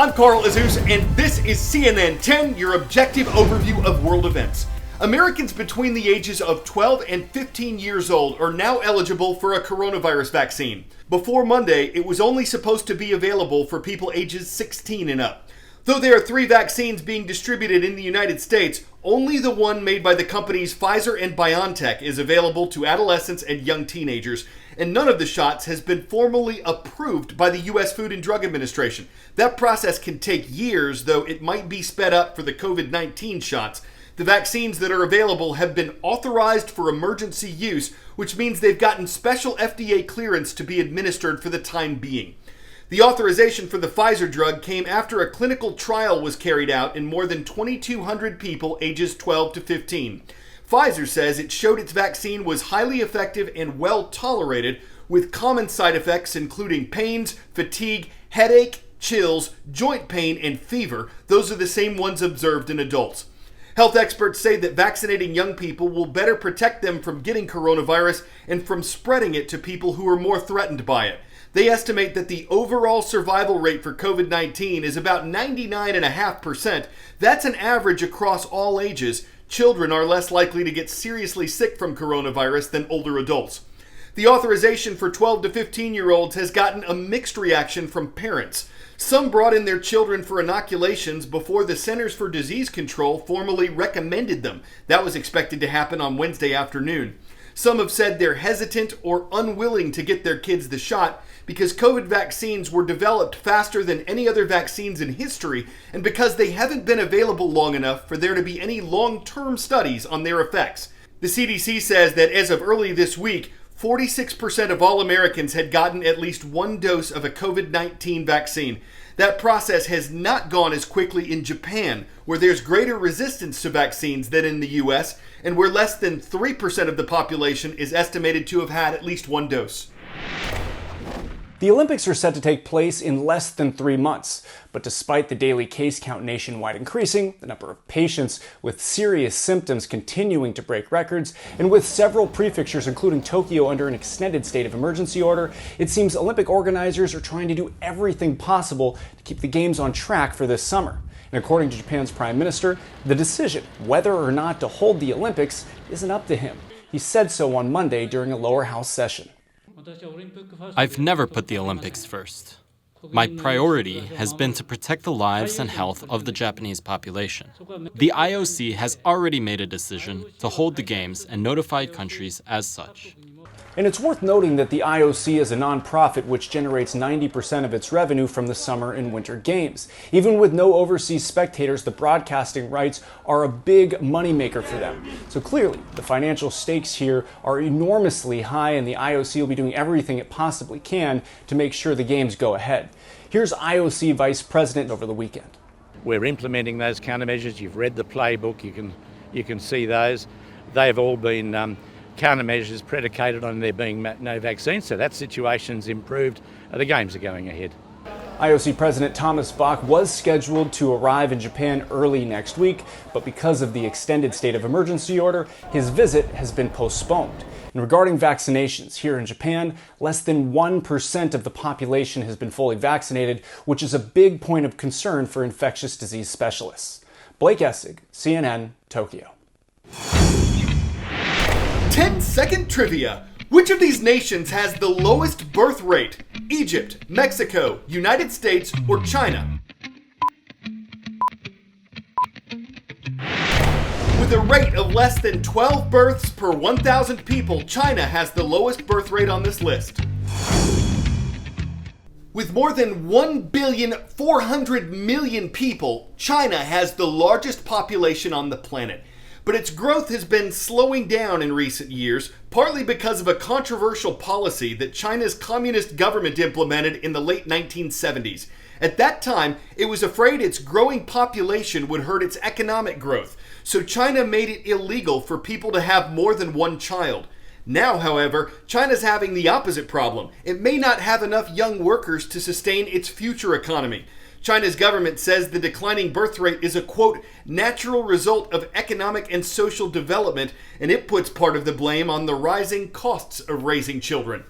I'm Carl Azus, and this is CNN 10, your objective overview of world events. Americans between the ages of 12 and 15 years old are now eligible for a coronavirus vaccine. Before Monday, it was only supposed to be available for people ages 16 and up. Though there are 3 vaccines being distributed in the United States, only the one made by the companies Pfizer and BioNTech is available to adolescents and young teenagers, and none of the shots has been formally approved by the U.S. Food and Drug Administration. That process can take years, though it might be sped up for the COVID-19 shots. The vaccines that are available have been authorized for emergency use, which means they've gotten special FDA clearance to be administered for the time being. The authorization for the Pfizer drug came after a clinical trial was carried out in more than 2,200 people ages 12 to 15. Pfizer says it showed its vaccine was highly effective and well tolerated, with common side effects including pains, fatigue, headache, chills, joint pain, and fever. Those are the same ones observed in adults. Health experts say that vaccinating young people will better protect them from getting coronavirus and from spreading it to people who are more threatened by it. They estimate that the overall survival rate for COVID-19 is about 99.5%. That's an average across all ages. Children are less likely to get seriously sick from coronavirus than older adults. The authorization for 12 to 15-year-olds has gotten a mixed reaction from parents. Some brought in their children for inoculations before the Centers for Disease Control formally recommended them. That was expected to happen on Wednesday afternoon. Some have said they're hesitant or unwilling to get their kids the shot because COVID vaccines were developed faster than any other vaccines in history and because they haven't been available long enough for there to be any long-term studies on their effects. The CDC says that as of early this week, 46% of all Americans had gotten at least one dose of a COVID-19 vaccine. That process has not gone as quickly in Japan, where there's greater resistance to vaccines than in the US, and where less than 3% of the population is estimated to have had at least one dose. The Olympics are set to take place in less than 3 months, but despite the daily case count nationwide increasing, the number of patients with serious symptoms continuing to break records, and with several prefectures, including Tokyo, under an extended state of emergency order, it seems Olympic organizers are trying to do everything possible to keep the Games on track for this summer. And according to Japan's Prime Minister, the decision whether or not to hold the Olympics isn't up to him. He said so on Monday during a lower house session. I've never put the Olympics first. My priority has been to protect the lives and health of the Japanese population. The IOC has already made a decision to hold the Games and notified countries as such. And it's worth noting that the IOC is a nonprofit which generates 90% of its revenue from the Summer and Winter Games. Even with no overseas spectators, the broadcasting rights are a big moneymaker for them. So clearly, the financial stakes here are enormously high, and the IOC will be doing everything it possibly can to make sure the Games go ahead. Here's IOC Vice President over the weekend. We're implementing those countermeasures. You've read the playbook. You can see those. They've all been countermeasures predicated on there being no vaccine, so that situation's improved. The Games are going ahead. IOC President Thomas Bach was scheduled to arrive in Japan early next week, but because of the extended state of emergency order, his visit has been postponed. And regarding vaccinations, here in Japan, less than 1% of the population has been fully vaccinated, which is a big point of concern for infectious disease specialists. Blake Essig, CNN, Tokyo. 10-second trivia. Which of these nations has the lowest birth rate? Egypt, Mexico, United States, or China? With a rate of less than 12 births per 1,000 people, China has the lowest birth rate on this list. With more than 1,400,000,000 people, China has the largest population on the planet. But its growth has been slowing down in recent years, partly because of a controversial policy that China's communist government implemented in the late 1970s. At that time, it was afraid its growing population would hurt its economic growth, so China made it illegal for people to have more than one child. Now, however, China's having the opposite problem. It may not have enough young workers to sustain its future economy. China's government says the declining birth rate is a, quote, natural result of economic and social development, and it puts part of the blame on the rising costs of raising children.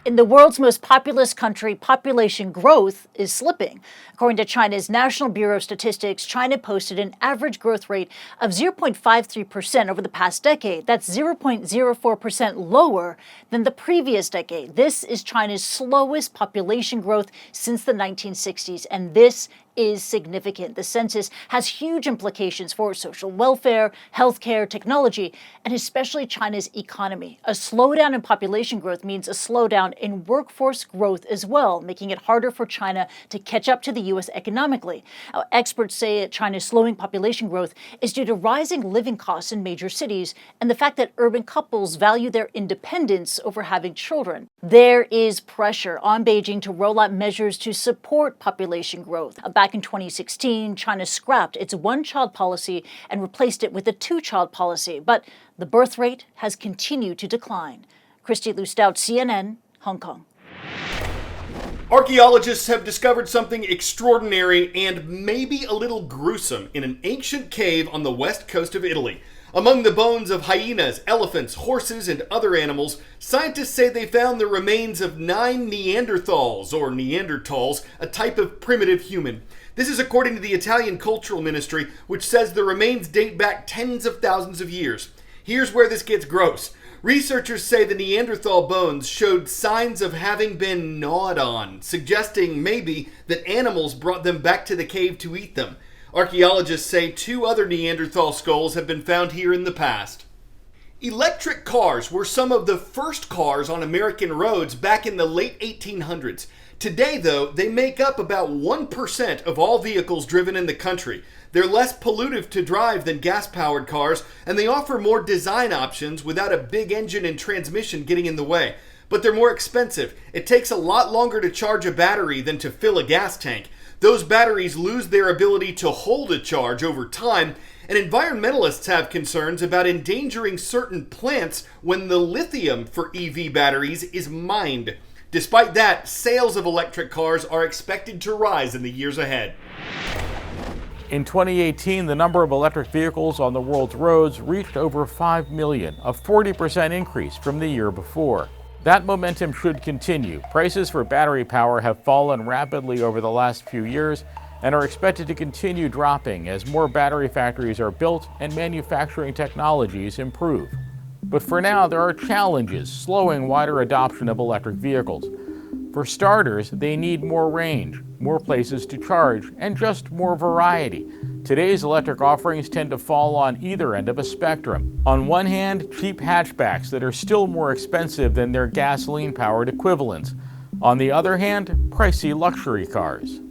In the world's most populous country, population growth is slipping. According to China's National Bureau of Statistics, China posted an average growth rate of 0.53% over the past decade. That's 0.04% lower than the previous decade. This is China's slowest population growth since the 1960s, and this is significant. The census has huge implications for social welfare, healthcare, technology, and especially China's economy. A slowdown in population growth means a slowdown in workforce growth as well, making it harder for China to catch up to the U.S. economically. Now, experts say that China's slowing population growth is due to rising living costs in major cities and the fact that urban couples value their independence over having children. There is pressure on Beijing to roll out measures to support population growth. Back in 2016, China scrapped its one-child policy and replaced it with a two-child policy, but the birth rate has continued to decline. Christy Lu Stout, CNN, Hong Kong. Archaeologists have discovered something extraordinary and maybe a little gruesome in an ancient cave on the west coast of Italy. Among the bones of hyenas, elephants, horses, and other animals, scientists say they found the remains of 9 Neanderthals, or Neanderthals, a type of primitive human. This is according to the Italian Cultural Ministry, which says the remains date back tens of thousands of years. Here's where this gets gross. Researchers say the Neanderthal bones showed signs of having been gnawed on, suggesting maybe that animals brought them back to the cave to eat them. Archaeologists say 2 other Neanderthal skulls have been found here in the past. Electric cars were some of the first cars on American roads back in the late 1800s. Today, though, they make up about 1% of all vehicles driven in the country. They're less pollutive to drive than gas-powered cars, and they offer more design options without a big engine and transmission getting in the way. But they're more expensive. It takes a lot longer to charge a battery than to fill a gas tank. Those batteries lose their ability to hold a charge over time, and environmentalists have concerns about endangering certain plants when the lithium for EV batteries is mined. Despite that, sales of electric cars are expected to rise in the years ahead. In 2018, the number of electric vehicles on the world's roads reached over 5 million, a 40% increase from the year before. That momentum should continue. Prices for battery power have fallen rapidly over the last few years and are expected to continue dropping as more battery factories are built and manufacturing technologies improve. But for now, there are challenges slowing wider adoption of electric vehicles. For starters, they need more range, more places to charge, and just more variety. Today's electric offerings tend to fall on either end of a spectrum. On one hand, cheap hatchbacks that are still more expensive than their gasoline-powered equivalents. On the other hand, pricey luxury cars.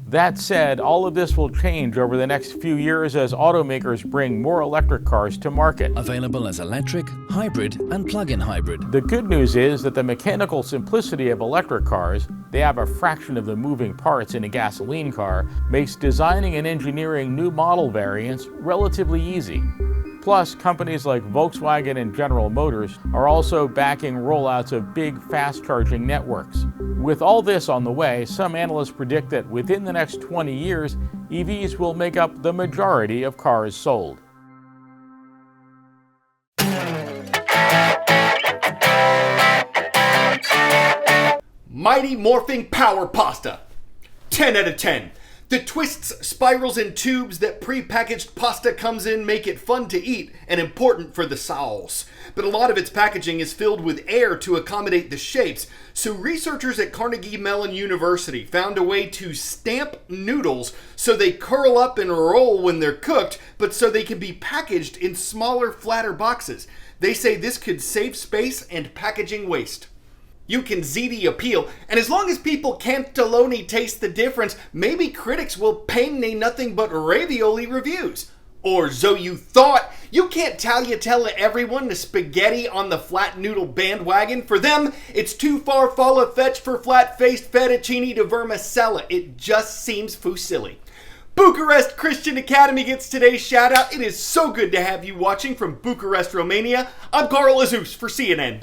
That said, all of this will change over the next few years as automakers bring more electric cars to market. Available as electric, hybrid, and plug-in hybrid. The good news is that the mechanical simplicity of electric cars, they have a fraction of the moving parts in a gasoline car, makes designing and engineering new model variants relatively easy. Plus, companies like Volkswagen and General Motors are also backing rollouts of big fast-charging networks. With all this on the way, some analysts predict that within the next 20 years, EVs will make up the majority of cars sold. Mighty Morphing Power Pasta. 10 out of 10. The twists, spirals, and tubes that pre-packaged pasta comes in make it fun to eat and important for the sauce. But a lot of its packaging is filled with air to accommodate the shapes, so researchers at Carnegie Mellon University found a way to stamp noodles so they curl up and roll when they're cooked, but so they can be packaged in smaller, flatter boxes. They say this could save space and packaging waste. You can see the appeal, and as long as people cantaloni taste the difference, maybe critics will ping me nothing but ravioli reviews. Or so you thought. You can't tell everyone the spaghetti on the flat noodle bandwagon. For them, it's too far fetched for flat-faced fettuccine to vermicella. It just seems fusilli. Bucharest Christian Academy gets today's shout out. It is so good to have you watching from Bucharest, Romania. I'm Carl Azus for CNN.